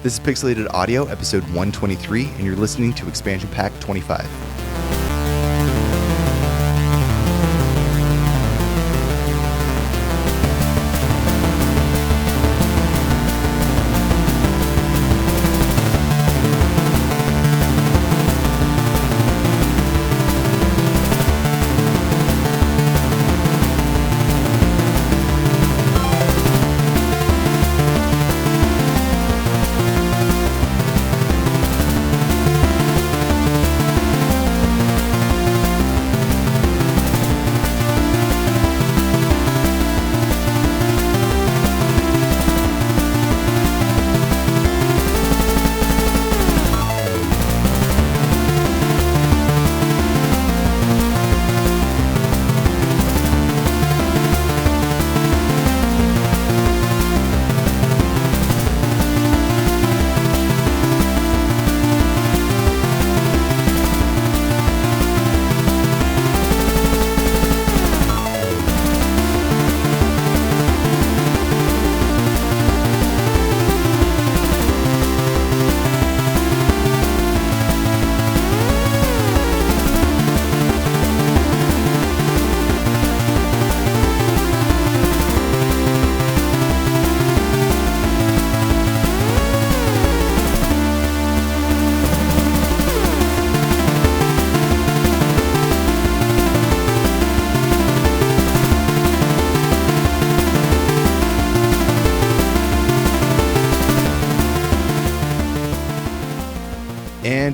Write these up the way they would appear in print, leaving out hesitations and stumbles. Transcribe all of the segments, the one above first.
This is Pixelated Audio, episode 123, and you're listening to Expansion Pack 25.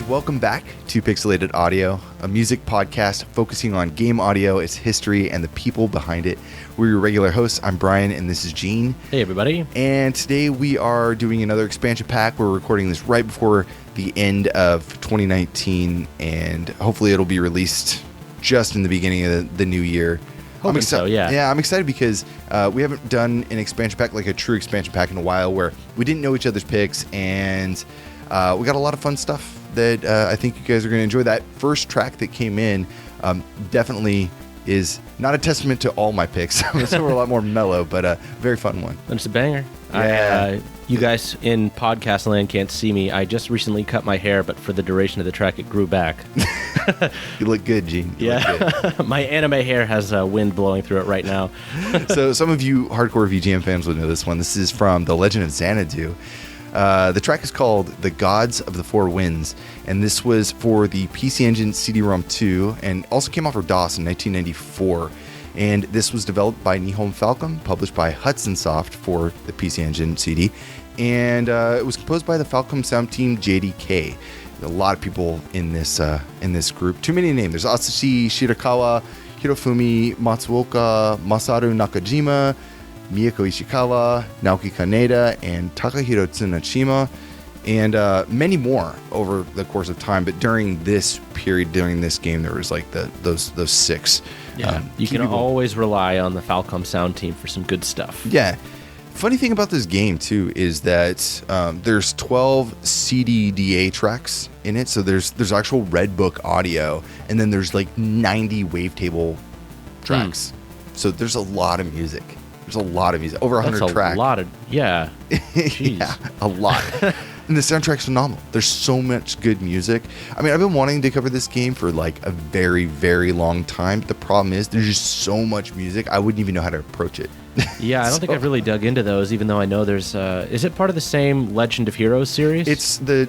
Welcome back to Pixelated Audio, a music podcast focusing on game audio, its history, and the people behind it. We're your regular hosts. I'm Brian, and this is Gene. Hey, everybody. And today we are doing another expansion pack. We're recording this right before the end of 2019, and hopefully it'll be released just in the beginning of the new year. Hoping so, yeah. Yeah, I'm excited because we haven't done an expansion pack, like a true expansion pack, in a while, where we didn't know each other's picks, and we got a lot of fun stuff that I think you guys are going to enjoy. That first track that came in definitely is not a testament to all my picks. Some were a lot more mellow, but a very fun one. And it's a banger. Yeah. You guys in podcast land can't see me. I just recently cut my hair, but for the duration of the track, it grew back. You look good, Gene. My anime hair has wind blowing through it right now. So some of you hardcore VGM fans will know this one. This is from The Legend of Xanadu. The track is called The Gods of the Four Winds, and this was for the PC Engine CD-ROM 2, and also came out for DOS in 1994. And this was developed by Nihon Falcom, published by Hudson Soft for the PC Engine CD, and it was composed by the Falcom sound team JDK. A lot of people in this group. Too many to name. There's Atsushi Shirakawa, Hirofumi Matsuoka, Masaru Nakajima, Miyako Ishikawa, Naoki Kaneda, and Takahiro Tsunashima, and many more over the course of time. But during this period, during this game, there was like those six. Yeah, you can always rely on the Falcom sound team for some good stuff. Yeah. Funny thing about this game, too, is that there's 12 CDDA tracks in it. So there's actual Red Book audio, and then there's like 90 wavetable tracks. So there's a lot of music. There's a lot of music. Over 100 tracks. That's a lot of, yeah. Yeah, a lot. And the soundtrack's phenomenal. There's so much good music. I mean, I've been wanting to cover this game for like a very, very long time. But the problem is there's just so much music, I wouldn't even know how to approach it. Yeah, I don't think I've really dug into those, even though I know there's... is it part of the same Legend of Heroes series? It's the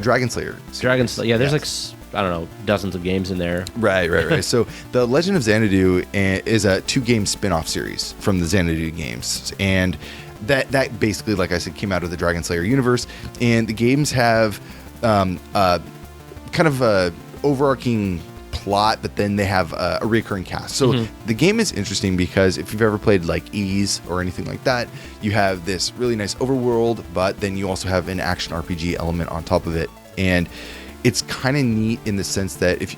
Dragon Slayer series. Dragon Slayer. Yeah, there's like, I don't know, dozens of games in there. Right. So the Legend of Xanadu is a 2-game spin-off series from the Xanadu games. And that basically, like I said, came out of the Dragon Slayer universe. And the games have kind of a overarching plot, but then they have a recurring cast. So the game is interesting because if you've ever played like Ys or anything like that, you have this really nice overworld, but then you also have an action RPG element on top of it. And it's kind of neat in the sense that if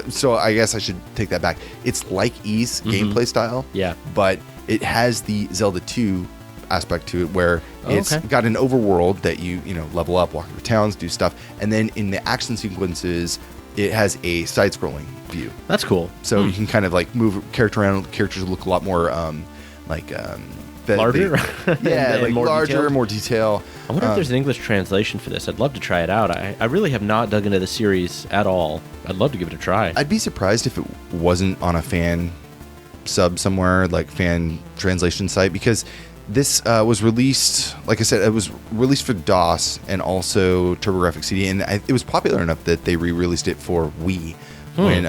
so I guess I should take that back. It's like Ys gameplay style, but it has the Zelda 2 aspect to it, where it's got an overworld that you level up, walk through towns, do stuff, and then in the action sequences, it has a side-scrolling view. That's cool. So you can kind of like move character around. Characters look a lot more larger? Yeah, like more larger, detailed? more detail. I wonder if there's an English translation for this. I'd love to try it out. I really have not dug into the series at all. I'd love to give it a try. I'd be surprised if it wasn't on a fan sub somewhere, like fan translation site, because this was released, like I said, it was released for DOS and also TurboGrafx CD, and it was popular enough that they re-released it for Wii when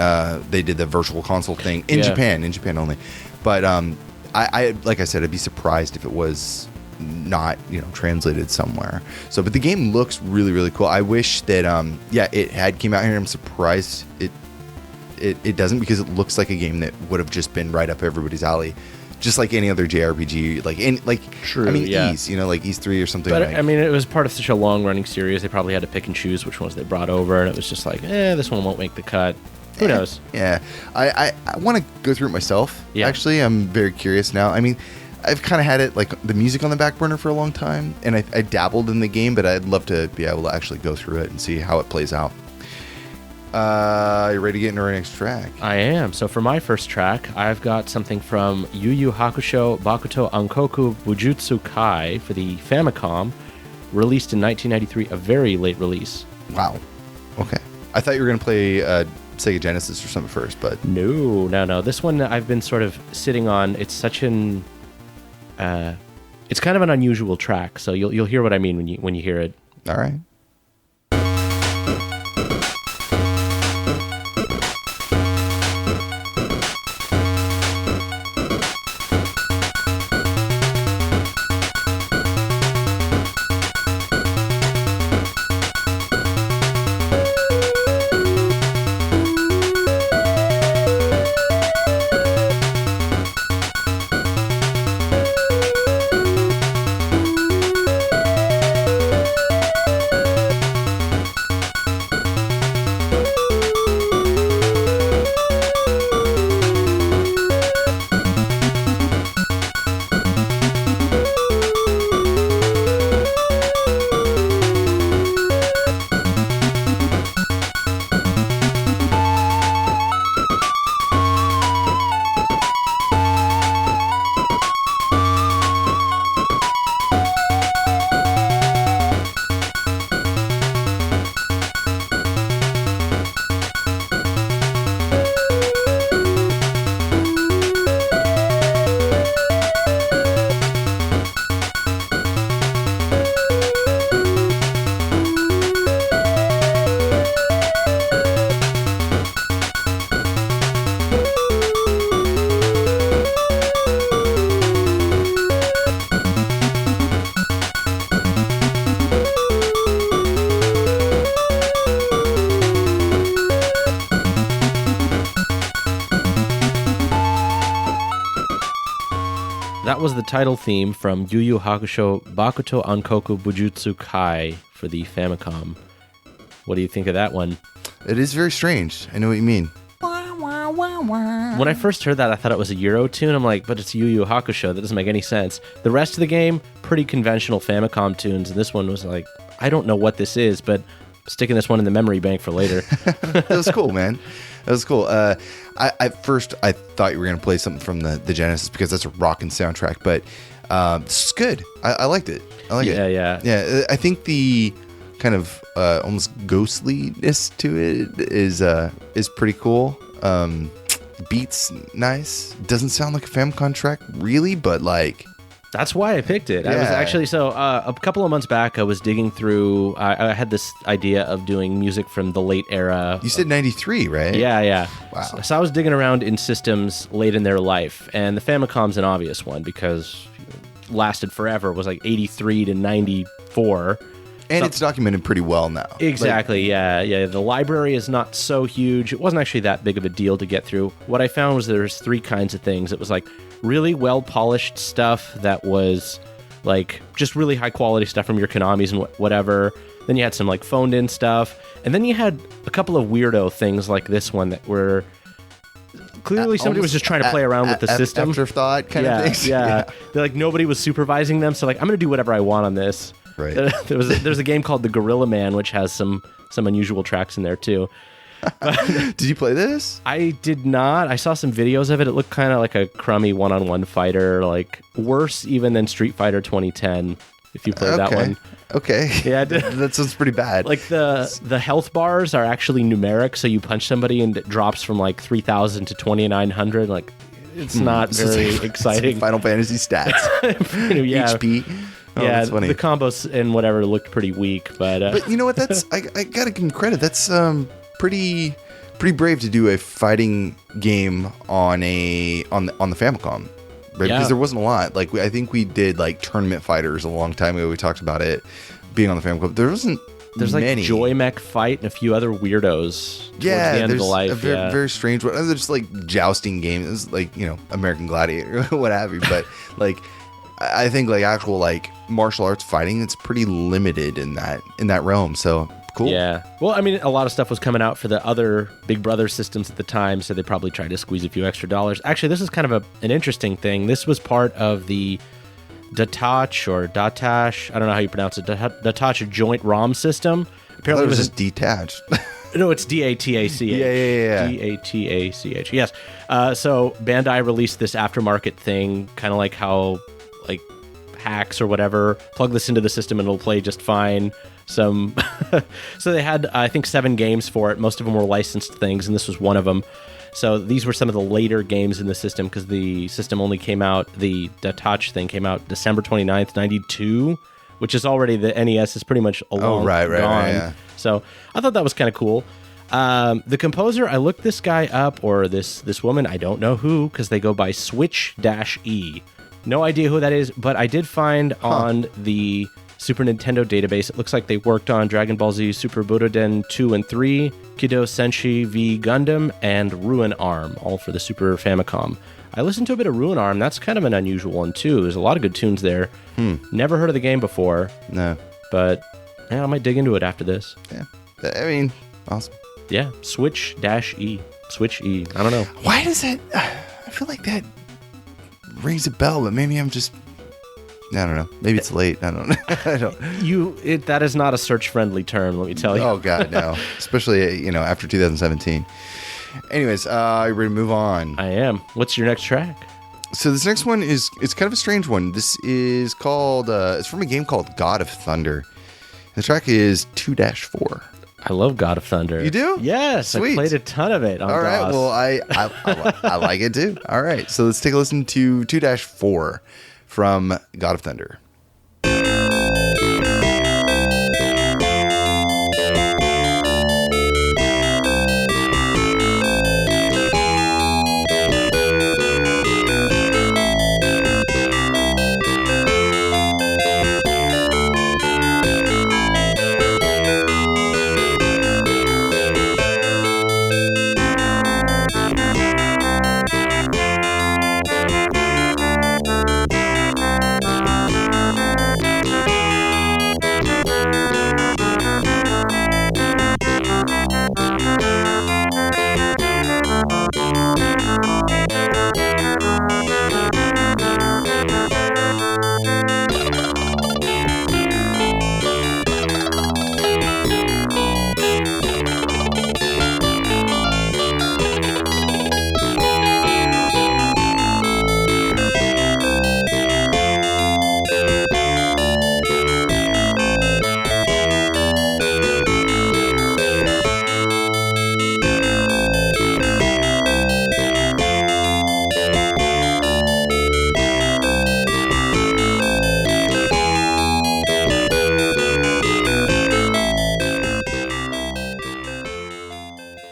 they did the virtual console thing in Japan only. But I like I said, I'd be surprised if it was not translated somewhere. So, but the game looks really, really cool. I wish that it had came out here. I'm surprised it doesn't, because it looks like a game that would have just been right up everybody's alley. Just like any other JRPG, True, I mean, yeah. Ys, like Ys 3 or something. But I mean, it was part of such a long-running series. They probably had to pick and choose which ones they brought over, and it was just like, this one won't make the cut. Who knows? Yeah, I want to go through it myself. Yeah. Actually, I'm very curious now. I mean, I've kind of had it like the music on the back burner for a long time, and I dabbled in the game, but I'd love to be able to actually go through it and see how it plays out. You ready to get into our next track? I am. So for my first track, I've got something from Yu Yu Hakusho-Bakutou Ankoku Bujutsu Kai for the Famicom, released in 1993, a very late release. Wow. Okay. I thought you were going to play Sega Genesis or something first, but... No. This one I've been sort of sitting on. It's such an... it's kind of an unusual track, so you'll hear what I mean when you hear it. All right. That was the title theme from Yu Yu Hakusho-Bakutou Ankoku Bujutsu Kai for the Famicom. What do you think of that one? It is very strange. I know what you mean. When I first heard that, I thought it was a Euro tune. I'm like, but it's Yu Yu Hakusho. That doesn't make any sense. The rest of the game, pretty conventional Famicom tunes, and this one was like, I don't know what this is, but sticking this one in the memory bank for later. That was cool, man. That was cool. At first, I thought you were going to play something from the Genesis because that's a rockin' soundtrack, but this is good. I liked it. I like it. Yeah. I think the kind of almost ghostliness to it is pretty cool. Beats nice. Doesn't sound like a Famicom track, really, but like... That's why I picked it. Yeah. I was actually, a couple of months back, I was digging through, I had this idea of doing music from the late era. You said 93, right? Yeah. Wow. So I was digging around in systems late in their life, and the Famicom's an obvious one because it lasted forever. It was like 83 to 94. And it's documented pretty well now. Exactly, yeah. The library is not so huge. It wasn't actually that big of a deal to get through. What I found was there's three kinds of things. It was like really well-polished stuff that was like just really high-quality stuff from your Konamis and whatever. Then you had some like phoned-in stuff. And then you had a couple of weirdo things like this one that were... Clearly somebody was just trying to play around with the system. Afterthought kind of things. Yeah. They're like, nobody was supervising them, so like, I'm going to do whatever I want on this. Right. There's a game called The Gorilla Man, which has some unusual tracks in there too. Did you play this? I did not. I saw some videos of it. It looked kind of like a crummy one-on-one fighter, like worse even than Street Fighter 2010, if you played that one. Okay. Yeah, that sounds pretty bad. Like the health bars are actually numeric, so you punch somebody and it drops from like 3,000 to 2,900. Like, it's not very exciting. Some Final Fantasy stats. Yeah. HP. Oh, yeah, that's funny. the combos and whatever looked pretty weak, but you know what? That's I gotta give him credit. That's pretty brave to do a fighting game on the Famicom, right? Yeah. Because there wasn't a lot. Like I think we did like Tournament Fighters a long time ago. We talked about it being on the Famicom. There's like many. Joy Mech Fight and a few other weirdos. Towards the end of the life. A very strange one. They're just like jousting games, like American Gladiator, what have you. But like. I think like actual like martial arts fighting, it's pretty limited in that realm. So cool. Yeah. Well, I mean, a lot of stuff was coming out for the other Big Brother systems at the time, so they probably tried to squeeze a few extra dollars. Actually, this is kind of an interesting thing. This was part of the Detach or Datash, I don't know how you pronounce it, Detach joint ROM system. Apparently, it was just detached. No, it's DATACH. Yeah. DATACH. Yes. So Bandai released this aftermarket thing, kind of like how like hacks or whatever, plug this into the system and it'll play just fine. So they had, I think, 7 games for it. Most of them were licensed things, and this was one of them. So these were some of the later games in the system, because the system only came out, the Detach thing came out December 29th, 92, which is already, the NES is pretty much gone. Right, yeah. So I thought that was kind of cool. The composer, I looked this guy up, or this woman, I don't know who, because they go by Switch-E. No idea who that is, but I did find on the Super Nintendo database, it looks like they worked on Dragon Ball Z Super Butoden 2 and 3, Kido Senshi V Gundam, and Ruin Arm, all for the Super Famicom. I listened to a bit of Ruin Arm. That's kind of an unusual one, too. There's a lot of good tunes there. Never heard of the game before. No. But yeah, I might dig into it after this. Yeah. I mean, awesome. Yeah, Switch-E. Switch-E. I don't know. Why does that... I feel like that rings a bell, but maybe I'm just... I don't know. Maybe it's late. I don't know. That is not a search-friendly term, let me tell you. Oh, God, no. Especially, after 2017. Anyways, are you ready to move on? I am. What's your next track? So this next one it's kind of a strange one. This is called... it's from a game called God of Thunder. The track is 2-4. I love God of Thunder. You do? Yes. Sweet. I played a ton of it on All right. DOS. Well, I like it too. All right. So let's take a listen to 2-4 from God of Thunder.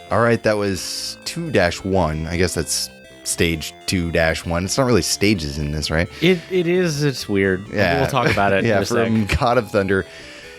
All right, that was 2-1. I guess that's stage 2-1. It's not really stages in this, right? It is. It's weird. Yeah. We'll talk about it in a from sec. God of Thunder.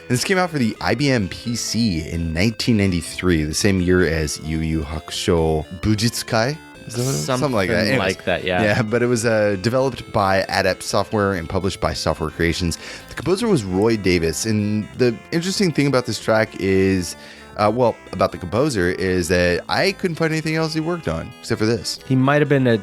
This came out for the IBM PC in 1993, the same year as Yu Yu Hakusho Bujutsu. Something like that. Anyways, like that, yeah. Yeah, but it was developed by Adept Software and published by Software Creations. The composer was Roy Davis, and the interesting thing about this track is... about the composer is that I couldn't find anything else he worked on except for this. He might have been a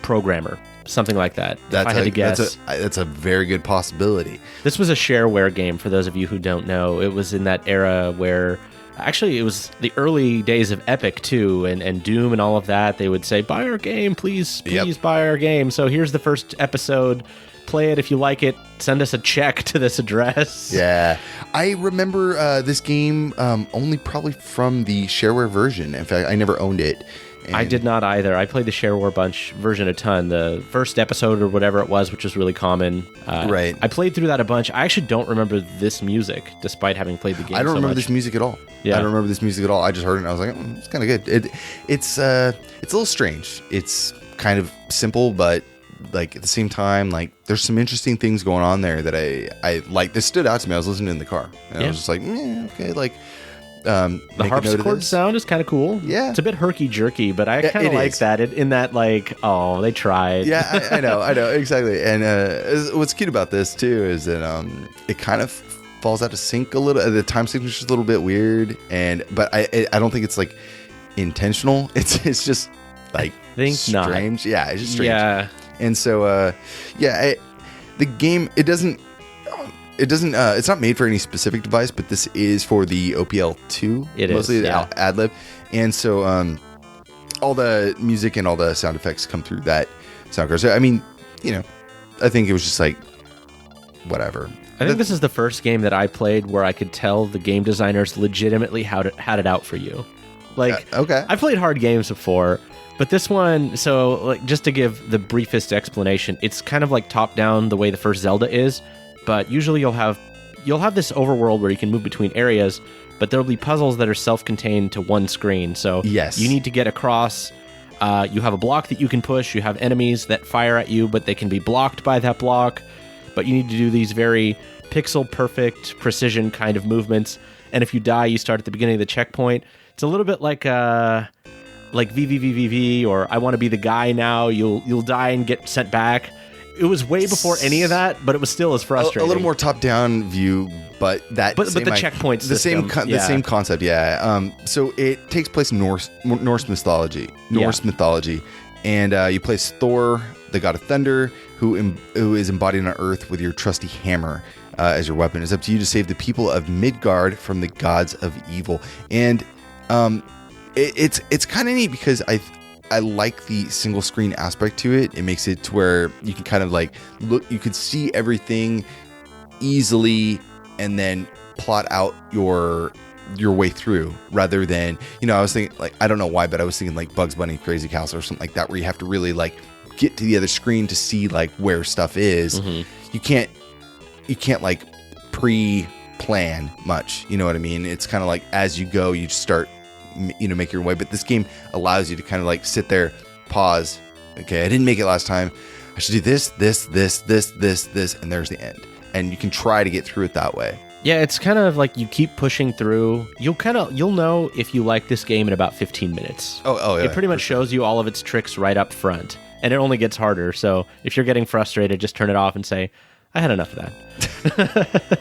programmer, something like that. If I had to guess. That's a very good possibility. This was a shareware game, for those of you who don't know. It was in that era where Actually, it was the early days of Epic, too, and Doom and all of that. They would say, buy our game, please buy our game. So here's the first episode. Play it if you like it. Send us a check to this address. Yeah. I remember this game only probably from the shareware version. In fact, I never owned it. I did not either. I played the shareware version a ton. The first episode or whatever it was, which was really common. Right. I played through that a bunch. I actually don't remember this music, despite having played the game I don't remember much. this music at all. Yeah. I don't remember this music at all. I just heard it and I was like, it's kind of good. It's a little strange. It's kind of simple, but like at the same time, like there's some interesting things going on there that I like. This stood out to me. I was listening in the car and I was just like, okay, like. The harpsichord sound is kind of cool. Yeah. It's a bit herky-jerky, but I kind of like that. In that, like, oh, they tried. Yeah, I know, exactly. And what's cute about this, too, is that it kind of falls out of sync a little. The time signature's a little bit weird, but I don't think it's, like, intentional. It's just, like, strange. Not. Yeah, it's just strange. Yeah. And so, the game, it's not made for any specific device, but this is for the OPL2. It mostly is, the yeah. ad-lib. And so all the music and all the sound effects come through that sound card. So, I mean, I think it was just like, whatever. I think this is the first game that I played where I could tell the game designers legitimately had it out for you. Like, okay. I played hard games before, but this one, so like just to give the briefest explanation, it's kind of like top-down the way the first Zelda is. But usually you'll have this overworld where you can move between areas, but there'll be puzzles that are self-contained to one screen. So yes. You need to get across. You have a block that you can push. You have enemies that fire at you, but they can be blocked by that block. But you need to do these very pixel-perfect precision kind of movements. And if you die, you start at the beginning of the checkpoint. It's a little bit like VVVVV or I Want to Be the Guy Now. You'll die and get sent back. It was way before any of that, but it was still as frustrating. A little more top-down view, but the checkpoint system, the same concept, yeah. So it takes place in Norse mythology. And you play Thor, the god of thunder, who is embodied on Earth with your trusty hammer as your weapon. It's up to you to save the people of Midgard from the gods of evil. And it's kind of neat because I like the single screen aspect to it. It makes it to where you can kind of like look, you could see everything easily and then plot out your way through rather than, I was thinking like, I don't know why, but I was thinking like Bugs Bunny Crazy Castle or something like that, where you have to really like get to the other screen to see like where stuff is. Mm-hmm. You can't like pre-plan much. You know what I mean? It's kind of like as you go, you just start make your way, but this game allows you to kind of like sit there, pause. Okay, I didn't make it last time. I should do this, and there's the end. And you can try to get through it that way. Yeah, it's kind of like you keep pushing through. You'll know if you like this game in about 15 minutes. Oh yeah. It pretty much shows you all of its tricks right up front, and it only gets harder. So if you're getting frustrated, just turn it off and say, "I had enough of that."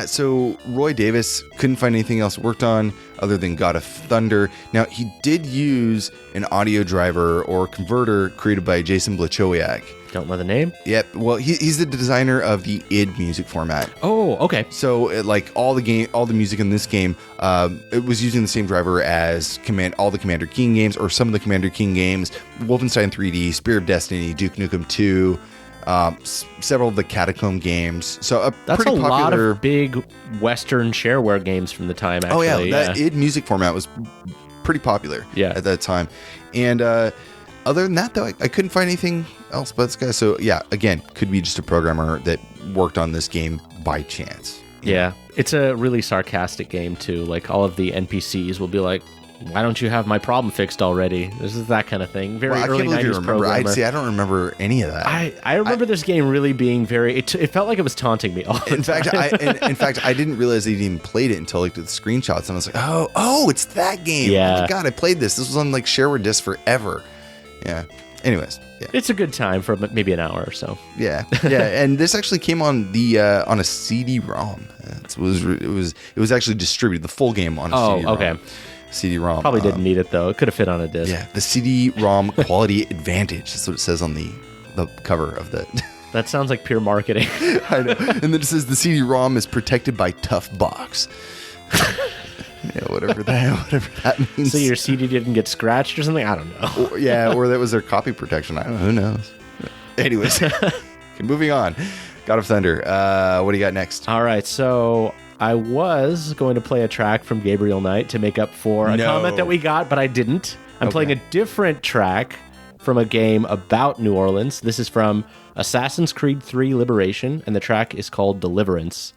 So Roy Davis couldn't find anything else worked on other than God of Thunder. Now, he did use an audio driver or converter created by Jason Blachowiak. Don't know the name? Yep. Well, he's the designer of the id music format. Oh, okay. So, like all the music in this game, it was using the same driver as all the Commander King games, or some of the Commander King games, Wolfenstein 3D, Spear of Destiny, Duke Nukem 2. Several of the Catacomb games. So that's pretty a popular, lot of big Western shareware games from the time. Actually, that id music format was pretty popular. At that time. And other than that, though, I couldn't find anything else about this guy. So yeah, again, could be just a programmer that worked on this game by chance. Yeah, it's a really sarcastic game too. Like all of the NPCs will be like, "Why don't you have my problem fixed already?" This is that kind of thing. Very early 90s programmer. I don't remember any of that. I remember this game really being very. It felt like it was taunting me all the time. In fact, I didn't realize I even played it until I looked at the screenshots, and I was like, "Oh, it's that game!" Yeah. Oh my god, I played this. This was on like shareware disc forever. Yeah. Anyways, yeah. It's a good time for maybe an hour or so. Yeah, and this actually came on the on a CD-ROM. It was actually distributed, the full game on a CD-ROM. Oh, okay. CD-ROM. Probably didn't need it, though. It could have fit on a disc. Yeah, the CD-ROM quality advantage. That's what it says on the cover of the... That sounds like pure marketing. I know. And then it says the CD-ROM is protected by Tough Box. Yeah, whatever that means. So your CD didn't get scratched or something? I don't know. Or that was their copy protection. I don't know. Who knows? Anyways, moving on. God of Thunder. What do you got next? All right, so I was going to play a track from Gabriel Knight to make up for a comment that we got, but I didn't. I'm playing a different track from a game about New Orleans. This is from Assassin's Creed 3 Liberation, and the track is called Deliverance.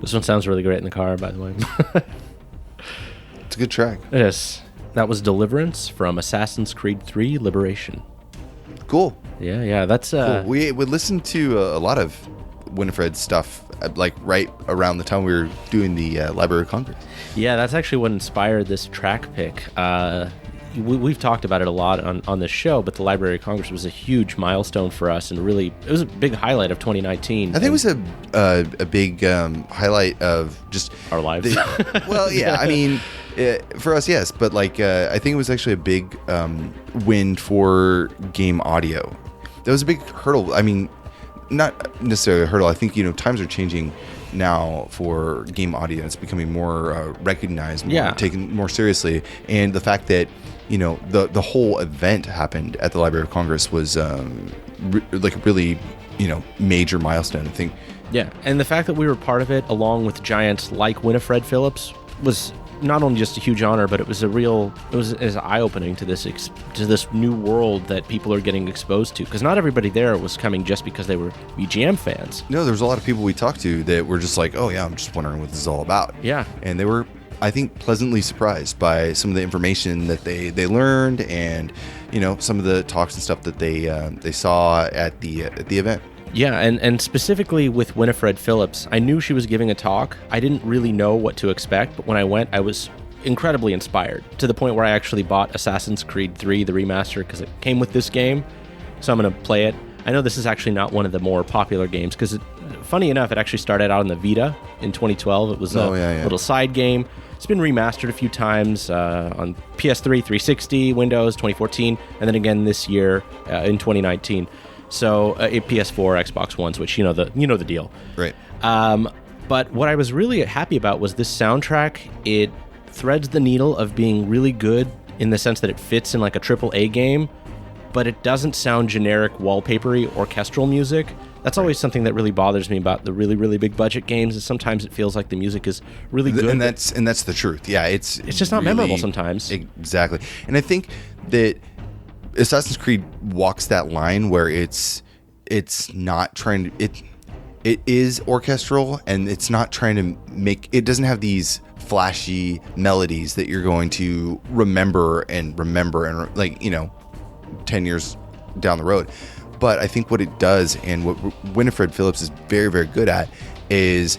This one sounds really great in the car, by the way. It's a good track. Yes. That was Deliverance from Assassin's Creed 3 Liberation. Cool. Yeah, that's... Cool. We would listen to a lot of Winifred stuff, like right around the time we were doing the Library of Congress. Yeah, that's actually what inspired this track pick. We've talked about it a lot on this show, but the Library of Congress was a huge milestone for us, and really, it was a big highlight of 2019. I think it was a big highlight of just our lives. Well, yeah, I mean, for us, yes, but like I think it was actually a big win for game audio. That was a big hurdle. I mean, not necessarily a hurdle. I think times are changing now for game audio. It's becoming more recognized, taken more seriously, and the fact that the whole event happened at the Library of Congress was like a really major milestone, I think. Yeah, and the fact that we were part of it along with giants like Winifred Phillips was not only just a huge honor, but it was eye-opening to this new world that people are getting exposed to, because not everybody there was coming just because they were VGM fans. No, there was a lot of people we talked to that were just like, oh yeah, I'm just wondering what this is all about. Yeah. And they were, I think, pleasantly surprised by some of the information that they learned, and some of the talks and stuff that they saw at the event. Yeah, and specifically with Winifred Phillips, I knew she was giving a talk. I didn't really know what to expect, but when I went, I was incredibly inspired, to the point where I actually bought Assassin's Creed 3, the remaster, because it came with this game, so I'm going to play it. I know this is actually not one of the more popular games, because funny enough, it actually started out on the VITA in 2012. It was a little side game. It's been remastered a few times on PS3, 360, Windows, 2014, and then again this year in 2019. So PS4, Xbox One, which you know the deal. Right. But what I was really happy about was this soundtrack. It threads the needle of being really good in the sense that it fits in like a AAA game, but it doesn't sound generic wallpapery orchestral music. That's always something that really bothers me about the really, really big budget games, is sometimes it feels like the music is really good. And that's the truth. Yeah, it's just not really memorable sometimes. Exactly. And I think that Assassin's Creed walks that line where it's not trying to it is orchestral, and it's not trying to make, it doesn't have these flashy melodies that you're going to remember and like, 10 years down the road. But I think what it does, and what Winifred Phillips is very, very good at, is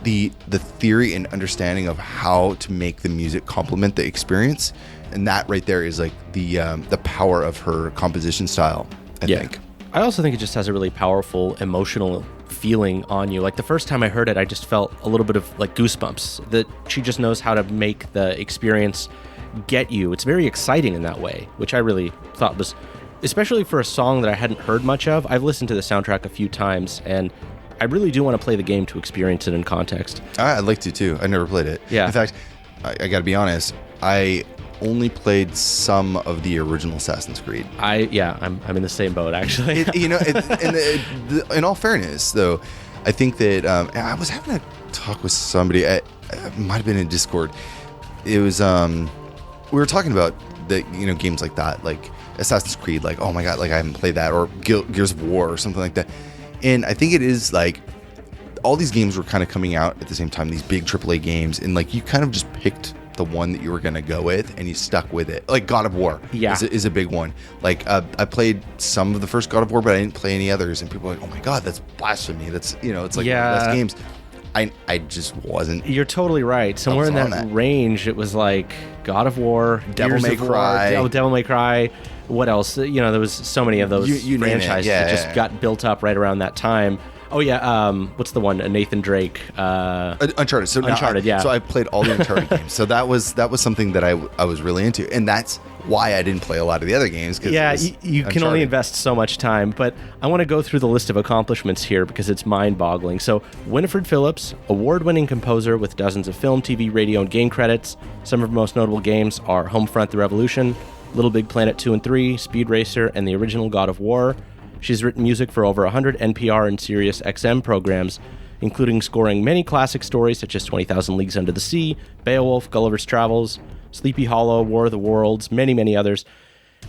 the theory and understanding of how to make the music complement the experience. And that right there is like the power of her composition style, I think. I also think it just has a really powerful emotional feeling on you. Like the first time I heard it, I just felt a little bit of like goosebumps, that she just knows how to make the experience get you. It's very exciting in that way, which I really thought was, especially for a song that I hadn't heard much of. I've listened to the soundtrack a few times, and I really do want to play the game to experience it in context. I'd like to too. I never played it. Yeah. In fact, I got to be honest, I only played some of the original Assassin's Creed. I'm in the same boat, actually. In all fairness, though, I think that I was having a talk with somebody. It might have been in Discord. It was we were talking about the games like that, like Assassin's Creed, like, oh my god, like I haven't played that, or Gears of War or something like that. And I think it is like all these games were kind of coming out at the same time, these big AAA games, and like you kind of just picked the one that you were going to go with and you stuck with it. Like God of War is a big one. Like I played some of the first God of War, but I didn't play any others, and people were like, oh my god, that's blasphemy, that's it's like one of the best games. I just wasn't. You're totally right. Somewhere in that range, it was like God of War, Devil May Cry. What else? There was so many of those franchises that just got built up right around that time. Oh yeah, what's the one? Nathan Drake. Uncharted. So Uncharted, So I played all the Uncharted games. So that was something that I was really into, and that's why I didn't play a lot of the other games. Yeah, you can only invest so much time. But I want to go through the list of accomplishments here because it's mind-boggling. So Winifred Phillips, award-winning composer with dozens of film, TV, radio, and game credits. Some of her most notable games are Homefront: The Revolution, Little Big Planet 2 and 3, Speed Racer, and the original God of War. She's written music for over 100 NPR and Sirius XM programs, including scoring many classic stories such as 20,000 Leagues Under the Sea, Beowulf, Gulliver's Travels, Sleepy Hollow, War of the Worlds, many, many others.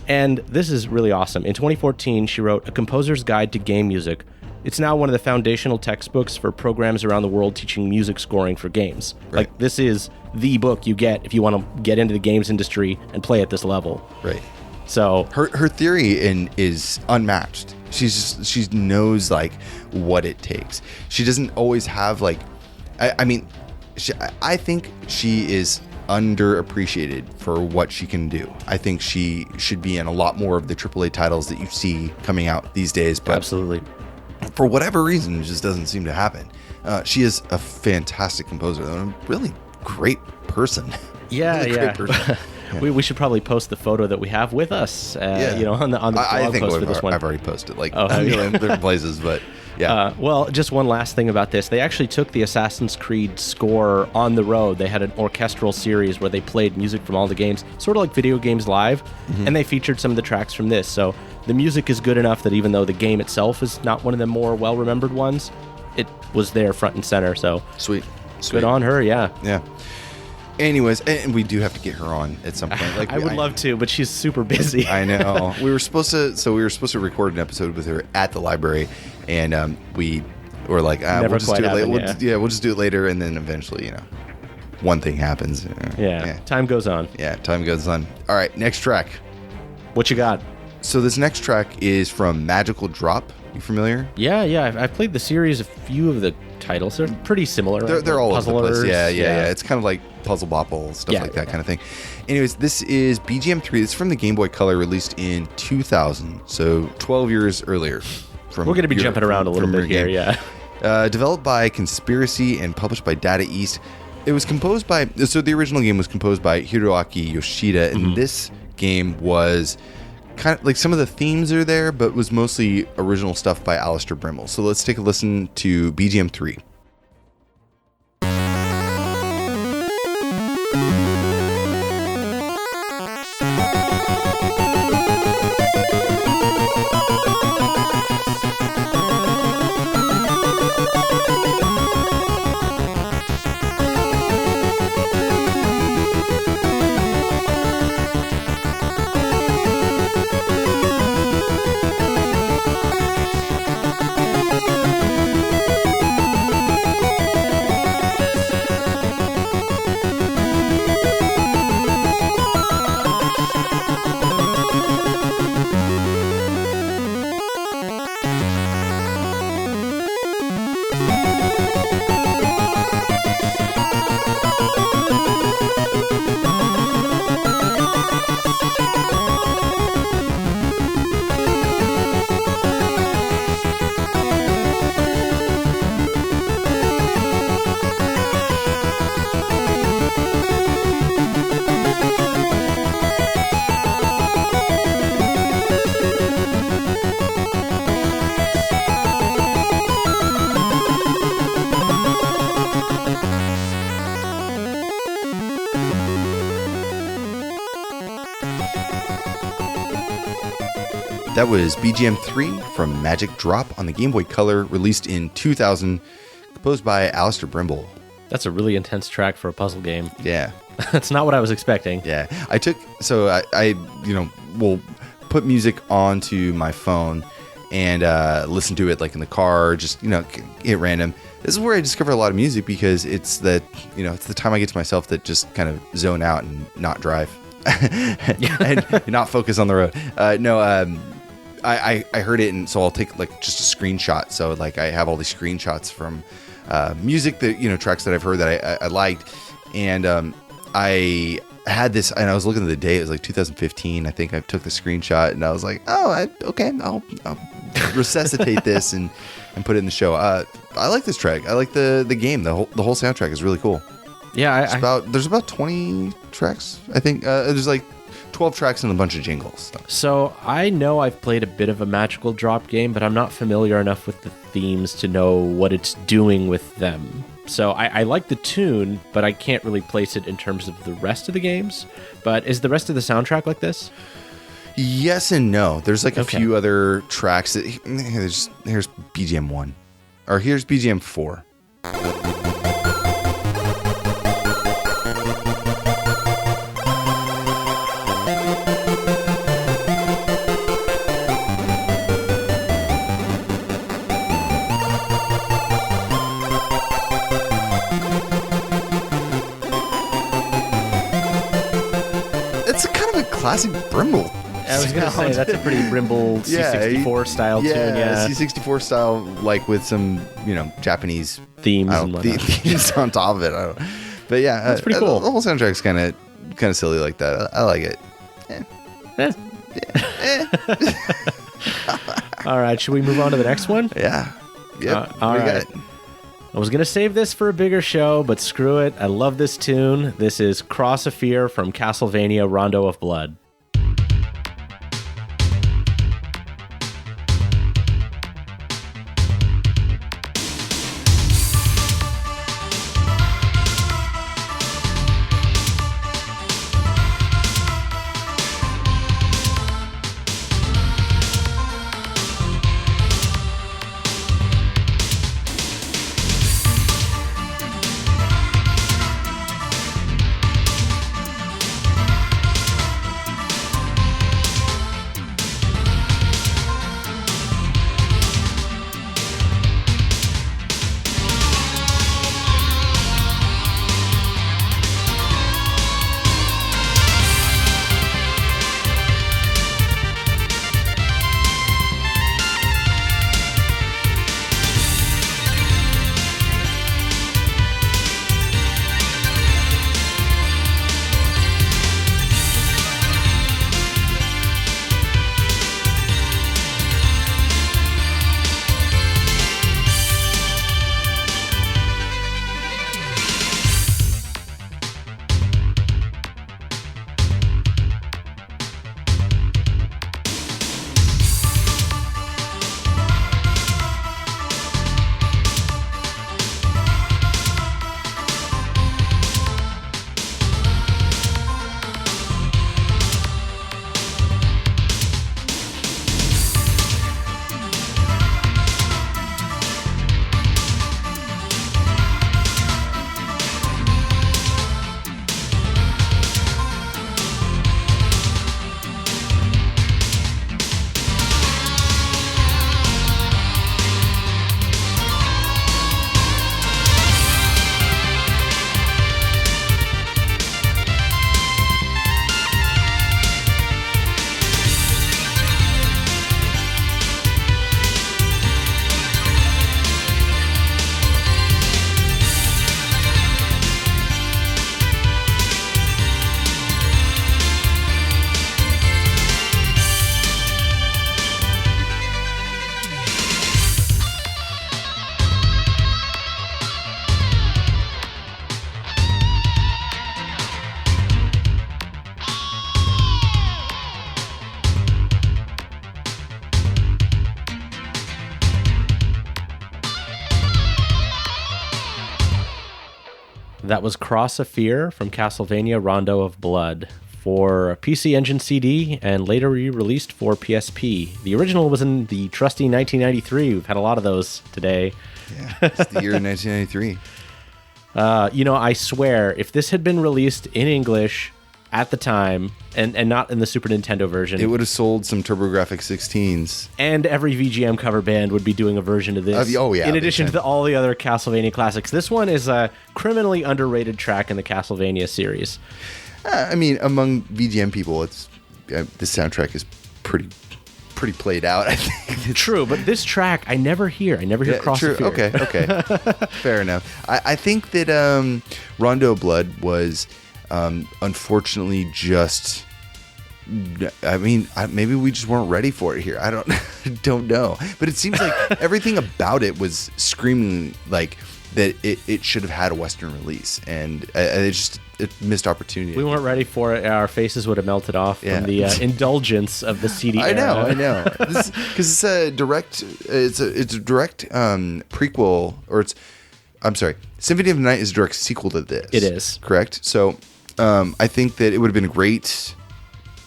And this is really awesome. In 2014, she wrote A Composer's Guide to Game Music. It's now one of the foundational textbooks for programs around the world teaching music scoring for games. Right. Like, this is the book you get if you want to get into the games industry and play at this level. Right. So her theory is unmatched. She knows like what it takes. She doesn't always have like, I think she is underappreciated for what she can do. I think she should be in a lot more of the AAA titles that you see coming out these days. But absolutely, for whatever reason, it just doesn't seem to happen. She is a fantastic composer and a really great person. Yeah, Great person. Yeah. We should probably post the photo that we have with us, on the blog post for this one. I've already posted a million different places, but yeah. Well, just one last thing about this. They actually took the Assassin's Creed score on the road. They had an orchestral series where they played music from all the games, sort of like Video Games Live, and they featured some of the tracks from this. So the music is good enough that even though the game itself is not one of the more well-remembered ones, it was there front and center. So Sweet. Good on her, yeah. Yeah. Anyways, and we do have to get her on at some point. Like I would love to, but she's super busy. I know. We were supposed to record an episode with her at the library, and we were like, we'll just do it later. We'll just do it later, and then eventually, one thing happens. Yeah. Time goes on. Yeah, time goes on. All right, next track. What you got? So this next track is from Magical Drop. You familiar? Yeah. I've played the series, a few of the titles. They're pretty similar. They're all over the place. Yeah. Yeah. It's kind of like Puzzle Bopple, stuff like that kind of thing. Anyways, this is BGM3. This is from the Game Boy Color, released in 2000, so 12 years earlier. We're going to be jumping around a little bit here, yeah. Developed by Conspiracy and published by Data East. It was composed by... So the original game was composed by Hiroaki Yoshida, and this game was... kind of like some of the themes are there, but was mostly original stuff by Allister Brimble. So let's take a listen to BGM 3. That was BGM 3 from Magic Drop on the Game Boy Color, released in 2000, composed by Allister Brimble. That's a really intense track for a puzzle game. Yeah. That's not what I was expecting. Yeah. I will put music onto my phone and listen to it like in the car, just, at random. This is where I discover a lot of music because it's the time I get to myself that just kind of zone out and not drive. And not focus on the road. I heard it, and so I'll take like just a screenshot. So like I have all these screenshots from music that tracks that I've heard that I liked, and I had this, and I was looking at the date. It was like 2015. I think I took the screenshot, and I was like, okay, I'll resuscitate this and put it in the show. I like this track. I like the game. The whole soundtrack is really cool. Yeah, there's about 20 tracks. I think there's like 12 tracks and a bunch of jingles. So I know I've played a bit of a Magical Drop game, but I'm not familiar enough with the themes to know what it's doing with them. So I like the tune, but I can't really place it in terms of the rest of the games. But is the rest of the soundtrack like this? Yes and no. There's like a few other tracks. Here's BGM 1. Or here's BGM 4. Classic Brimble. I was going to say, that's a pretty Brimble C64 style tune. Yeah, C64 style, like with some, Japanese themes and whatnot. Themes on top of it. But yeah, that's pretty cool. The whole soundtrack's kind of silly like that. I like it. All right, should we move on to the next one? Yeah. Yep. All right. I was going to save this for a bigger show, but screw it. I love this tune. This is Cross of Fear from Castlevania Rondo of Blood. That was Cross of Fear from Castlevania Rondo of Blood for PC Engine CD and later re-released for PSP. The original was in the trusty 1993. We've had a lot of those today. Yeah, it's the year 1993. I swear, if this had been released in English at the time and not in the Super Nintendo version, It would have sold some TurboGrafx 16s. and every VGM cover band would be doing a version of this. Oh, yeah, in big addition time. to all the other Castlevania classics. This one is a criminally underrated track in the Castlevania series. I mean, among VGM people, it's the soundtrack is pretty played out. I think. True, but this track I never hear. I never hear Cross true. the Fear. Okay. Fair enough. I think that Rondo Blood was unfortunately just. I mean, maybe we just weren't ready for it here. I don't know. But it seems like everything about it was screaming like that it should have had a Western release, and it missed opportunity. We weren't ready for it. Our faces would have melted off from the indulgence of the CD I era. know. Because it's a direct prequel, or I'm sorry, Symphony of the Night is a direct sequel to this. It is. Correct? So I think that it would have been a great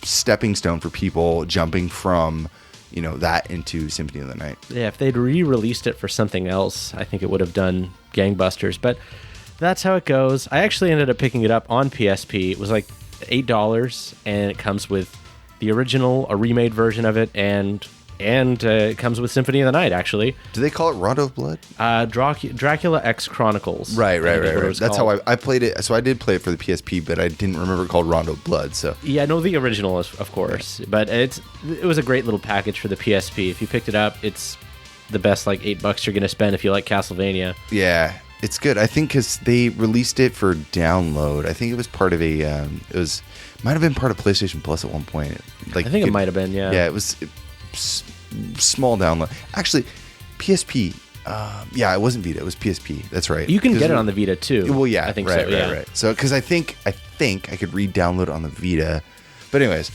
stepping stone for people jumping from, that into Symphony of the Night. Yeah, if they'd re-released it for something else, I think it would have done gangbusters. But that's how it goes. I actually ended up picking it up on PSP. It was like $8, and it comes with the original, a remade version of it, and it comes with Symphony of the Night, actually. Do they call it Rondo of Blood? Dracula X Chronicles. Right. That's how I played it. So I did play it for the PSP, but I didn't remember it called Rondo of Blood. So yeah, no, the original is, of course. But it was a great little package for the PSP. If you picked it up, it's the best like $8 you're going to spend if you like Castlevania. Yeah, it's good. I think because they released it for download. I think it was part of might have been part of PlayStation Plus at one point. Like I think it might have been, yeah. Yeah, it was small download. Actually, PSP. It wasn't Vita. It was PSP. That's right. You can get it on the Vita too. Well, yeah, I think right, so. Yeah. Right. So, because I think I could re-download it on the Vita. But anyways,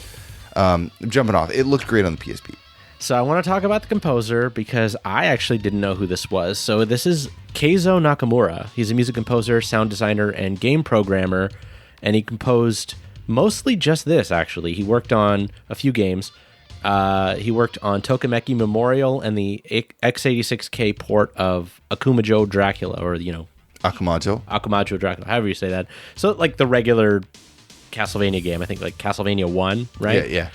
jumping off. It looked great on the PSP. So I want to talk about the composer because I actually didn't know who this was. So this is Keizo Nakamura. He's a music composer, sound designer, and game programmer, and he composed mostly just this, actually. He worked on a few games. He worked on Tokimeki Memorial and the x86K port of Akumajo Dracula, or, Akumajo Dracula, however you say that. So like the regular Castlevania game, I think like Castlevania 1, right? Yeah.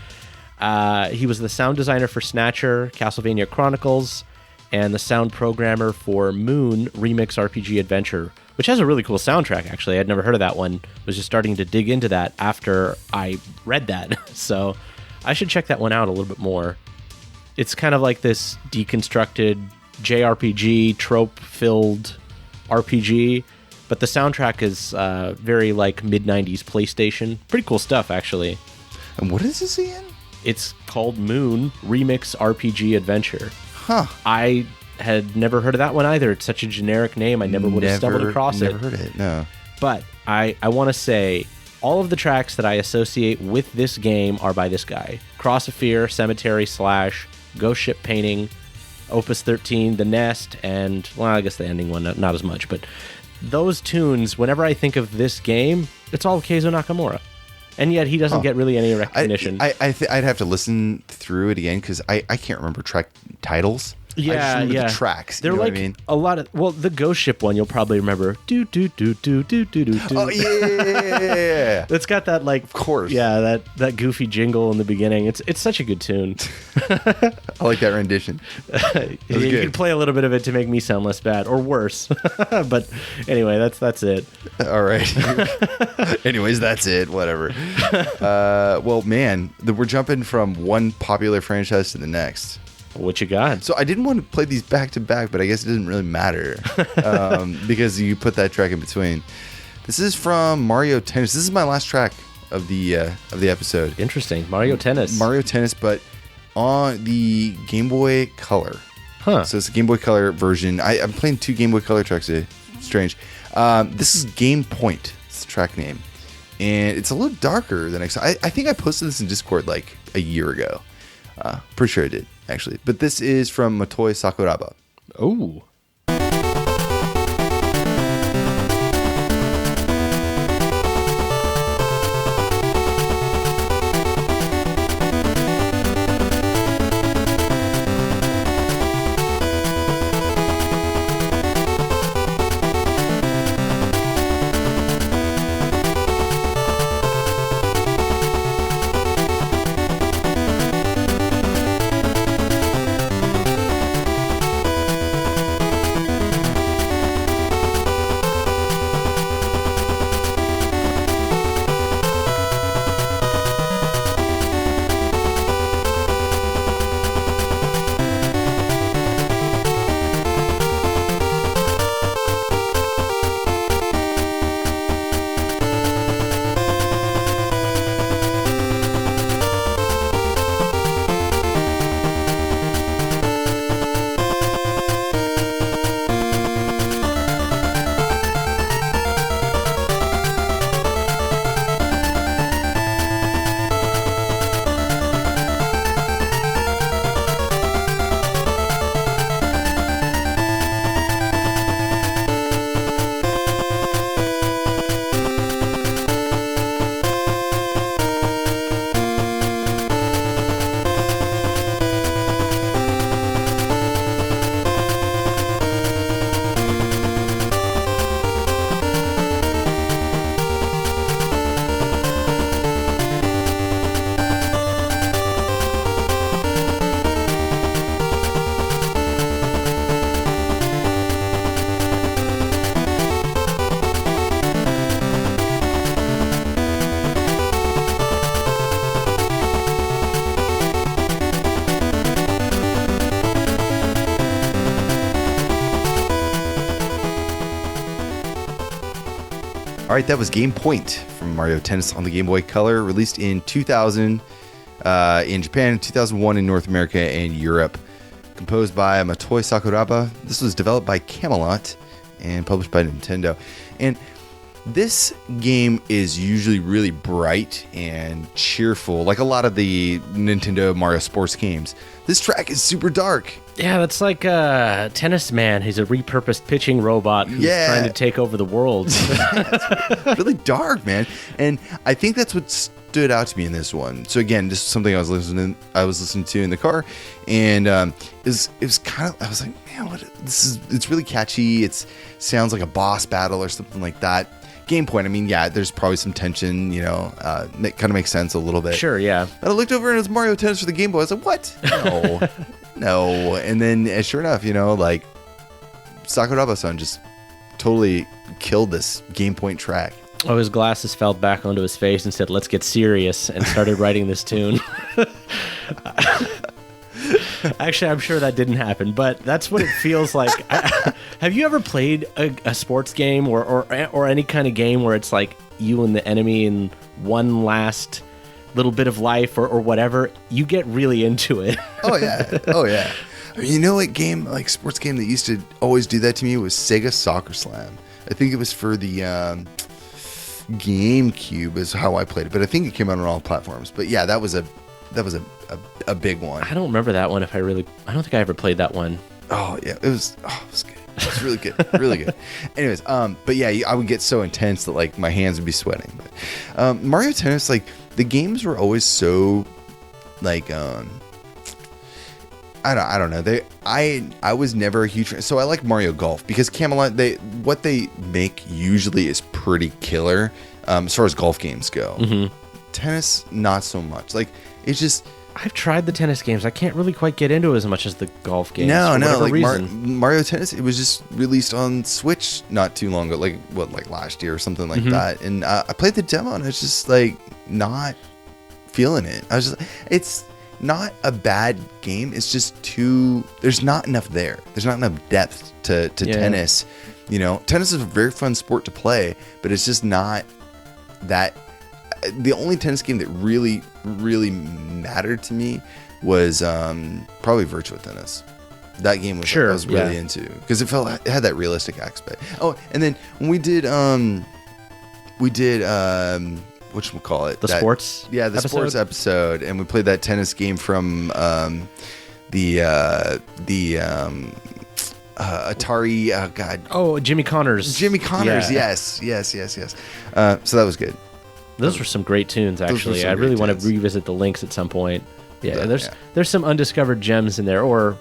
He was the sound designer for Snatcher, Castlevania Chronicles, and the sound programmer for Moon Remix RPG Adventure, which has a really cool soundtrack, actually. I'd never heard of that one. Was just starting to dig into that after I read that. So I should check that one out a little bit more. It's kind of like this deconstructed JRPG, trope-filled RPG, but the soundtrack is very like mid-90s PlayStation. Pretty cool stuff, actually. And what is this again? It's called Moon Remix RPG Adventure. Huh. I had never heard of that one either. It's such a generic name. I never would have stumbled across it. Never heard it, no. But I want to say all of the tracks that I associate with this game are by this guy. Cross of Fear, Cemetery Slash, Ghost Ship Painting, Opus 13, The Nest, and, well, I guess the ending one, not as much. But those tunes, whenever I think of this game, it's all Keizo Nakamura. And yet he doesn't get really any recognition. I'd have to listen through it again because I can't remember track titles. Yeah, I just remember the tracks. They're you know like what I mean? a lot of. Well, the Ghost Ship one you'll probably remember. Do do do do do do do. Oh yeah. It's got that like. Of course. Yeah, that goofy jingle in the beginning. It's such a good tune. I like that rendition. You can play a little bit of it to make me sound less bad or worse. But anyway, that's it. All right. Anyways, that's it. Whatever. Well, man, we're jumping from one popular franchise to the next. What you got? So I didn't want to play these back to back, but I guess it doesn't really matter because you put that track in between. This is from Mario Tennis. This is my last track of the episode. Interesting. Mario Tennis, but on the Game Boy Color. Huh. So it's a Game Boy Color version. I'm playing two Game Boy Color tracks today. Strange. This is Game Point. It's the track name. And it's a little darker than I think I posted this in Discord like a year ago. Pretty sure I did, actually. But this is from Motoi Sakuraba. Oh. right, that was Game Point from Mario Tennis on the Game Boy Color, released in 2000 in Japan, 2001 in North America and Europe. Composed by Motoi Sakuraba. This was developed by Camelot and published by Nintendo. And this game is usually really bright and cheerful, like a lot of the Nintendo Mario Sports games. This track is super dark. Yeah, that's like Tennis Man. He's a repurposed pitching robot who's trying to take over the world. It's really dark, man. And I think that's what stood out to me in this one. So again, this is something I was listening to in the car, and it was kind of, I was like, man, it's really catchy. It sounds like a boss battle or something like that. Game Point, I mean, yeah, there's probably some tension, it kind of makes sense a little bit. Sure, yeah. And I looked over and it was Mario Tennis for the Game Boy. I was like, what? No. No. And then, sure enough, like, Sakuraba-san just totally killed this Game Point track. Oh, his glasses fell back onto his face and said, let's get serious, and started writing this tune. Actually, I'm sure that didn't happen, but that's what it feels like. Have you ever played a sports game or any kind of game where it's like you and the enemy in one last little bit of life or whatever? You get really into it. Oh, yeah. Oh, yeah. What sports game that used to always do that to me was Sega Soccer Slam. I think it was for the GameCube is how I played it, but I think it came out on all platforms. But yeah, that was a big one. I don't remember that one. I don't think I ever played that one. Oh yeah, it was good. It was really good, really good. Anyways, but yeah, I would get so intense that like my hands would be sweating. But Mario Tennis, like the games were always so like I don't know. I was never a huge fan. So I like Mario Golf because Camelot, what they make usually is pretty killer as far as golf games go. Mm-hmm. Tennis, not so much. Like it's just. I've tried the tennis games. I can't really quite get into it as much as the golf games. No. Like Mario Tennis, it was just released on Switch not too long ago, like last year or something like that. And I played the demo and it's just like not feeling it. It's not a bad game. It's just there's not enough there. There's not enough depth to tennis. Tennis is a very fun sport to play, but it's just not that. The only tennis game that really, really mattered to me was probably Virtua Tennis. That game was I was really into because it had that realistic aspect. Oh, and then when we did whatchamacallit? The sports sports episode, and we played that tennis game from the Atari. God. Oh, Jimmy Connors. Yes. So that was good. Those were some great tunes, actually. I really want to revisit the links at some point. Yeah, there's some undiscovered gems in there, or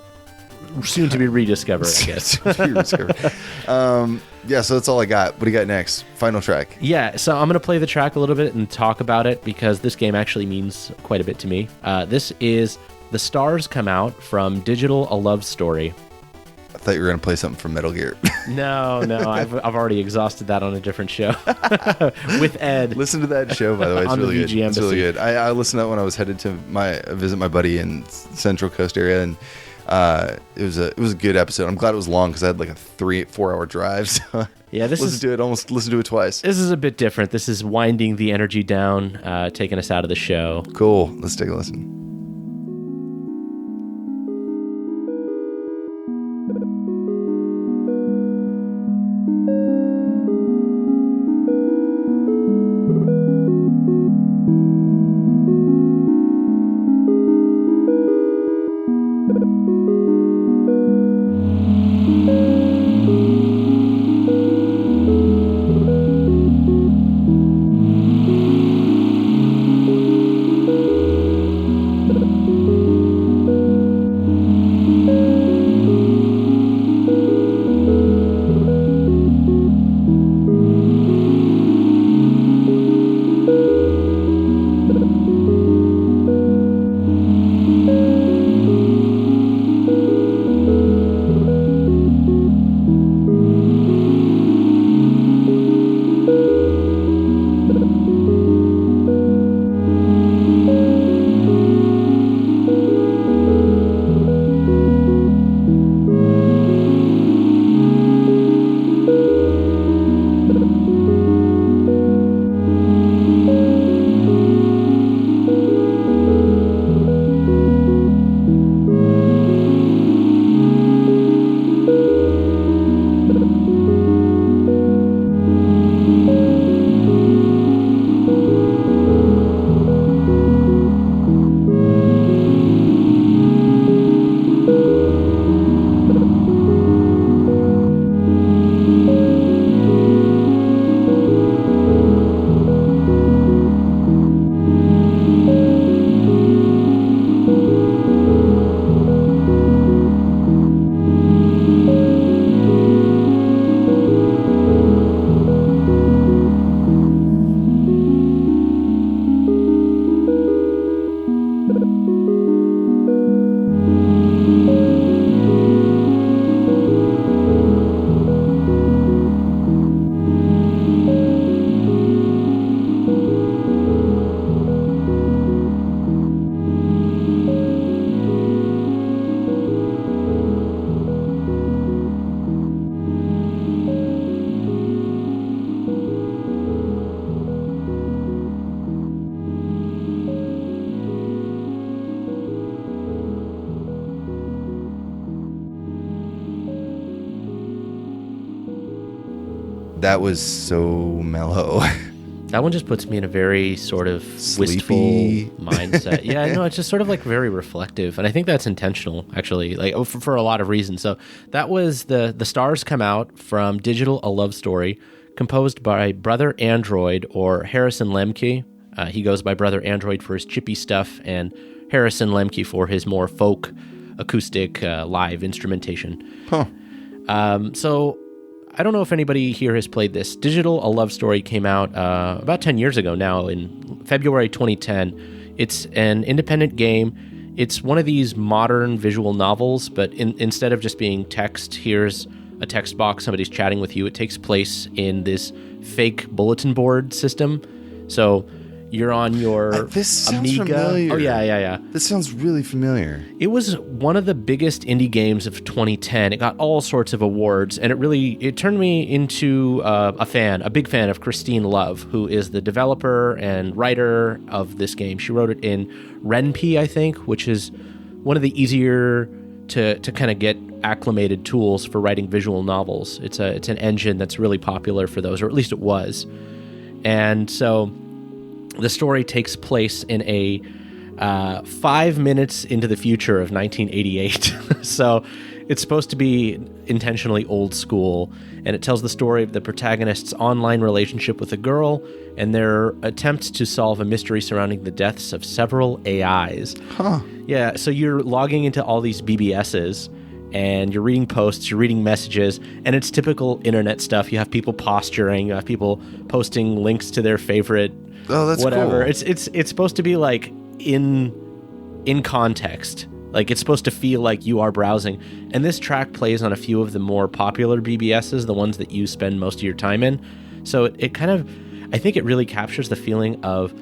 soon to be rediscovered, I guess. So that's all I got. What do you got next? Final track. Yeah, so I'm going to play the track a little bit and talk about it because this game actually means quite a bit to me. This is The Stars Come Out from Digital A Love Story. I thought you were going to play something from Metal Gear. No, I've already exhausted that on a different show with Ed. Listen to that show, by the way. It's really good. It's really good. I listened to that when I was headed to visit my buddy in Central Coast area, and it was a good episode. I'm glad it was long because I had like a 3-4 hour drive. So yeah, listen to it twice. This is a bit different. This is winding the energy down, taking us out of the show. Cool. Let's take a listen. that was so mellow. That one just puts me in a very sort of wistful mindset. Yeah, no, it's just sort of like very reflective. And I think that's intentional, actually, like for a lot of reasons. So that was the Stars Come Out from Digital, A Love Story, composed by Brother Android, or Harrison Lemke. He goes by Brother Android for his chippy stuff, and Harrison Lemke for his more folk, acoustic, live instrumentation. So I don't know if anybody here has played this. Digital, A Love Story came out about 10 years ago now, in February 2010. It's an independent game. It's one of these modern visual novels, but instead of just being text, here's a text box, somebody's chatting with you. It takes place in this fake bulletin board system. So you're on your this sounds Amiga. Familiar. Oh, yeah. This sounds really familiar. It was one of the biggest indie games of 2010. It got all sorts of awards, and it turned me into a big fan of Christine Love, who is the developer and writer of this game. She wrote it in Ren'Py, I think, which is one of the easier to kind of get acclimated tools for writing visual novels. It's an engine that's really popular for those, or at least it was. And so the story takes place in a 5 minutes into the future of 1988. So it's supposed to be intentionally old school, and it tells the story of the protagonist's online relationship with a girl and their attempts to solve a mystery surrounding the deaths of several AIs. Yeah, so you're logging into all these BBSs, and you're reading posts, you're reading messages, and it's typical internet stuff. You have people posturing, you have people posting links to their favorite whatever. Cool. It's supposed to be like in context. Like, it's supposed to feel like you are browsing. And this track plays on a few of the more popular BBSs, the ones that you spend most of your time in. So it kind of, I think it really captures the feeling of,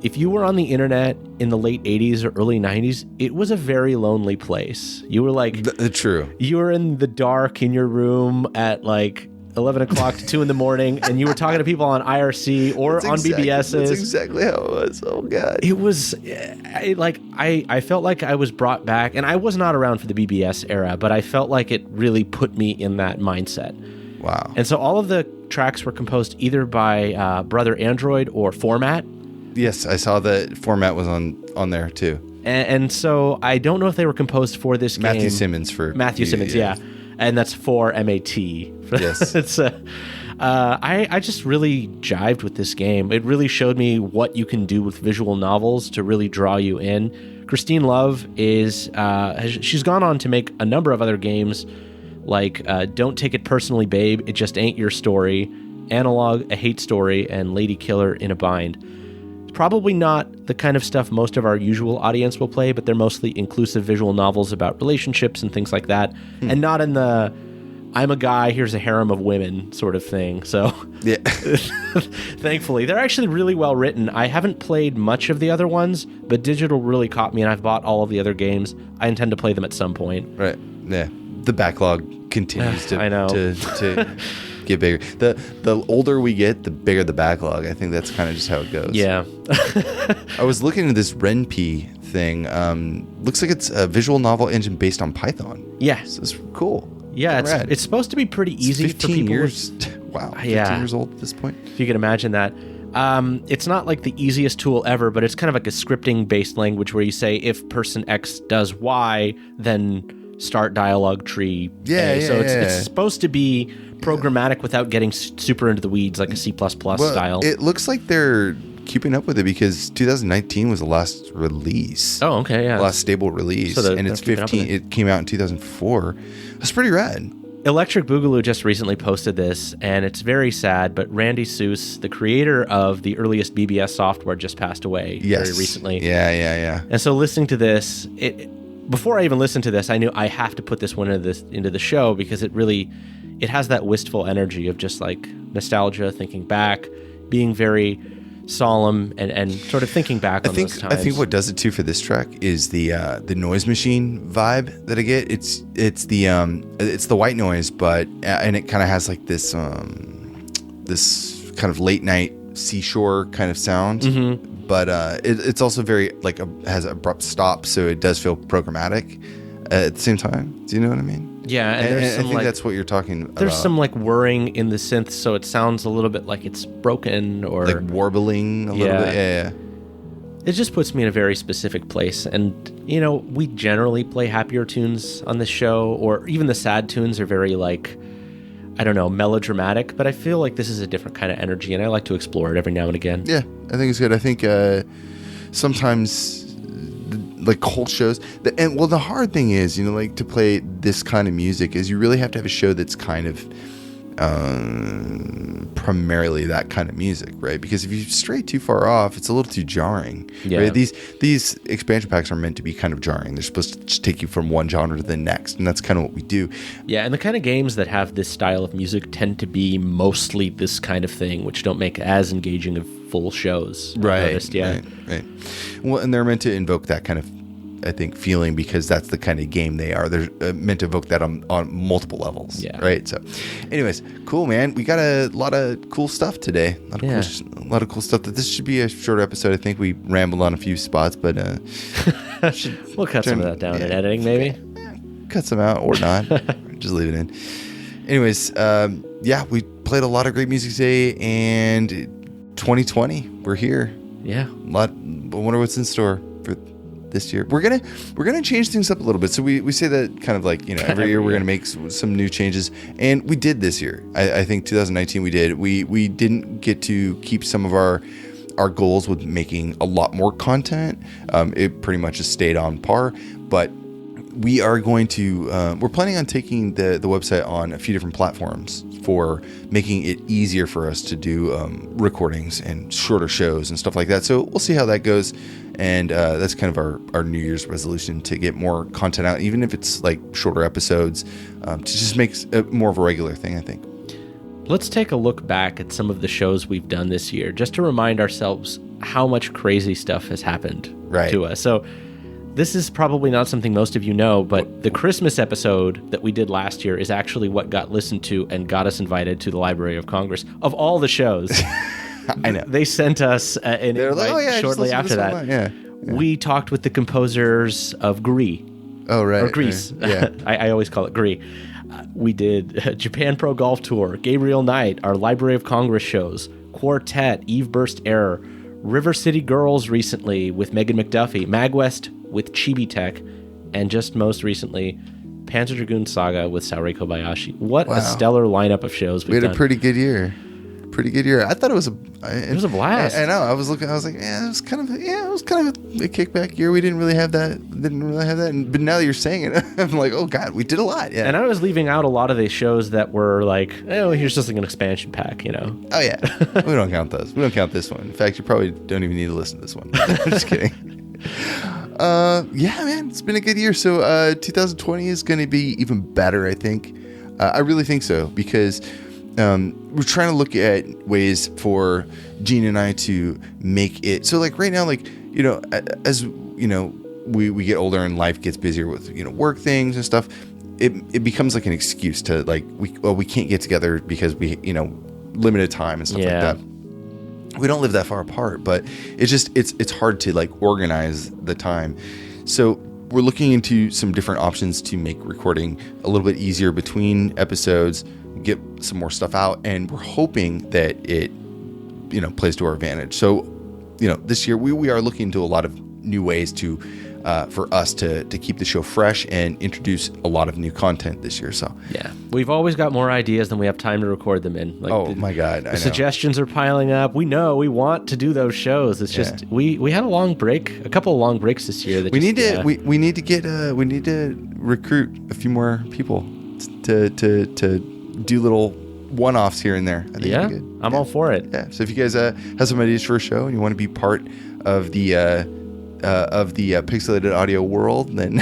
if you were on the internet in the late 80s or early 90s, it was a very lonely place. You were like... True. You were in the dark in your room at like 11 o'clock to 2 in the morning, and you were talking to people on IRC or on BBSs. That's exactly how it was. Oh, God. It was... I felt like I was brought back, and I was not around for the BBS era, but I felt like it really put me in that mindset. Wow. And so all of the tracks were composed either by Brother Android or Format. Yes, I saw that Format was on there too. And so I don't know if they were composed for this game. Matthew Simmons, yeah. And that's for MAT. Yes. It's I just really jived with this game. It really showed me what you can do with visual novels to really draw you in. Christine Love she's gone on to make a number of other games like Don't Take It Personally, Babe, It Just Ain't Your Story, Analog, A Hate Story, and Lady Killer in a Bind. Probably not the kind of stuff most of our usual audience will play, but they're mostly inclusive visual novels about relationships and things like that, and not in the I'm a guy, here's a harem of women sort of thing. So yeah. Thankfully, they're actually really well written. I haven't played much of the other ones, but Digital really caught me, and I've bought all of the other games. I intend to play them at some point. Right. Yeah. The backlog continues to I know. to get bigger. The older we get, the bigger the backlog. I think that's kind of just how it goes. Yeah. I was looking at this Ren'Py thing. Looks like it's a visual novel engine based on Python. Yeah. So it's cool. Yeah, it's supposed to be pretty easy for people. Years. Wow. 15 years old at this point. If you can imagine that. It's not like the easiest tool ever, but it's kind of like a scripting-based language where you say, if person X does Y, then start dialogue tree. So it's supposed to be programmatic without getting super into the weeds like a C++ style. It looks like they're keeping up with it because 2019 was the last release. Oh, okay, yeah. Last stable release. So and it's 15. It came out in 2004. That's pretty rad. Electric Boogaloo just recently posted this, and it's very sad, but Randy Seuss, the creator of the earliest BBS software, just passed away very recently. Yeah. And so listening to this, before I even listened to this, I knew I have to put this one into the show because it has that wistful energy of just like nostalgia, thinking back, being very solemn and sort of thinking back on those times. I think what does it too for this track is the noise machine vibe that I get. It's the white noise, but and it kind of has like this this kind of late night seashore kind of sound. Mm-hmm. But it's also very like has abrupt stops, so it does feel programmatic at the same time. Do you know what I mean? Yeah, and there's some I think that's what you're talking about. There's some like whirring in the synth, so it sounds a little bit like it's broken or like warbling a little bit. Yeah. It just puts me in a very specific place. And, you know, we generally play happier tunes on this show, or even the sad tunes are very, like, I don't know, melodramatic. But I feel like this is a different kind of energy, and I like to explore it every now and again. Yeah, I think it's good. I think sometimes, like, cult shows, the hard thing is, you know, like, to play this kind of music is you really have to have a show that's kind of primarily that kind of music, right? Because if you stray too far off, it's a little too jarring. Yeah. Right? These expansion packs are meant to be kind of jarring. They're supposed to just take you from one genre to the next, and that's kind of what we do. Yeah, and the kind of games that have this style of music tend to be mostly this kind of thing, which don't make as engaging of full shows. Right. Yeah. Right. Well, and they're meant to invoke that kind of, I think, feeling, because that's the kind of game they are. They're meant to evoke that on multiple levels. Yeah. Right. So, anyways, cool, man. We got a lot of cool stuff today. A lot of cool stuff. This should be a shorter episode. I think we rambled on a few spots, but we'll cut some of that down in editing, maybe. Cut some out or not. Just leave it in. Anyways, we played a lot of great music today, and 2020, we're here. Yeah. I wonder what's in store for this year. We're gonna change things up a little bit. So we say that kind of like, you know, every year we're gonna make some new changes, and we did this year. I think 2019 we did. We didn't get to keep some of our goals with making a lot more content. It pretty much just stayed on par, but we are going to we're planning on taking the website on a few different platforms for making it easier for us to do recordings and shorter shows and stuff like that. So we'll see how that goes. And that's kind of our New Year's resolution, to get more content out, even if it's like shorter episodes, to just make more of a regular thing, I think. Let's take a look back at some of the shows we've done this year, just to remind ourselves how much crazy stuff has happened to us. So this is probably not something most of you know, but the Christmas episode that we did last year is actually what got listened to and got us invited to the Library of Congress. Of all the shows, I know. They sent us an invite shortly after that. Yeah. We talked with the composers of Gris. Oh, right. Or Grease. Right. Yeah. I always call it Gris. We did Japan Pro Golf Tour, Gabriel Knight, our Library of Congress shows, Quartet, Eve Burst Error, River City Girls recently with Megan McDuffie, MagWest with Chibi Tech, and just most recently, Panzer Dragoon Saga with Saori Kobayashi. What a stellar lineup of shows we've done. We had a pretty good year. I thought it was a blast. I know. I was like, yeah, it was kind of a kickback year. We didn't really have that. But now that you're saying it, I'm like, oh god, we did a lot. Yeah. And I was leaving out a lot of the shows that were like, oh, here's just like an expansion pack, you know. Oh yeah. We don't count those. We don't count this one. In fact, you probably don't even need to listen to this one. I'm just kidding. Yeah, man, it's been a good year. So 2020 is going to be even better, I think. I really think so, because we're trying to look at ways for Gene and I to make it. So like right now, like, you know, as you know, we get older and life gets busier with, you know, work things and stuff. It becomes like an excuse to like, we can't get together because we, you know, limited time and stuff like that. We don't live that far apart, but it's hard to like organize the time. So we're looking into some different options to make recording a little bit easier between episodes, get some more stuff out, and we're hoping that it, you know, plays to our advantage. So, you know, this year we are looking into a lot of new ways to for us to keep the show fresh and introduce a lot of new content this year. So yeah, we've always got more ideas than we have time to record them in. Like my god, the suggestions are piling up. We know we want to do those shows. It's just we had a couple of long breaks this year. That we need to recruit a few more people to do little one-offs here and there. I think I'm all for it. Yeah. So if you guys have some ideas for a show and you want to be part of the Pixelated audio world, then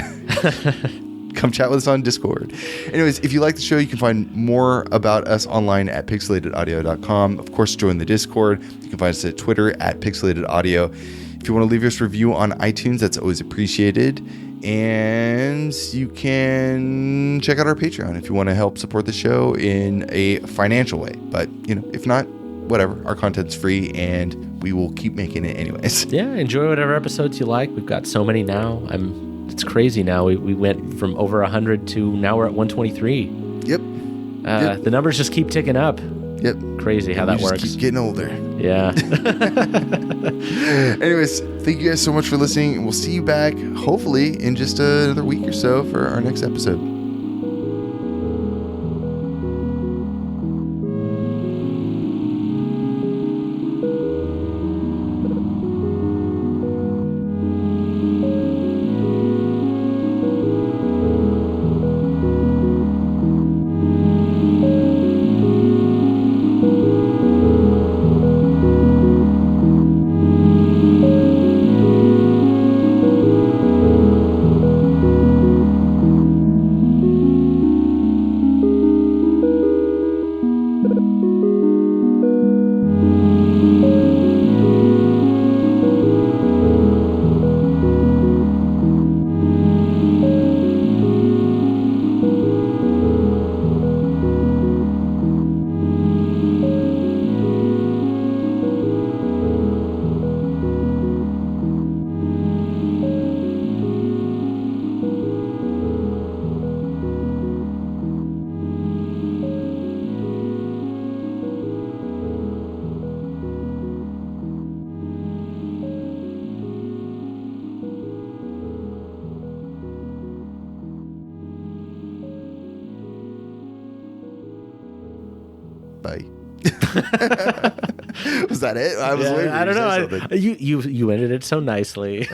come chat with us on Discord. Anyways, if you like the show, you can find more about us online at pixelatedaudio.com. Of course, join the Discord. You can find us at Twitter at pixelatedaudio. If you want to leave us a review on iTunes, that's always appreciated. And you can check out our Patreon if you want to help support the show in a financial way. But, you know, if not, whatever. Our content's free, and we will keep making it anyways. Yeah, enjoy whatever episodes you like. We've got so many now. I'm it's crazy now. We went from over 100 to now we're at 123. Yep. The numbers just keep ticking up. Yep. Crazy how that works. Keep getting older. Yeah. Anyways, thank you guys so much for listening. We'll see you back hopefully in just another week or so for our next episode. Bye. Was that it? I was waiting. I don't know. You ended it so nicely.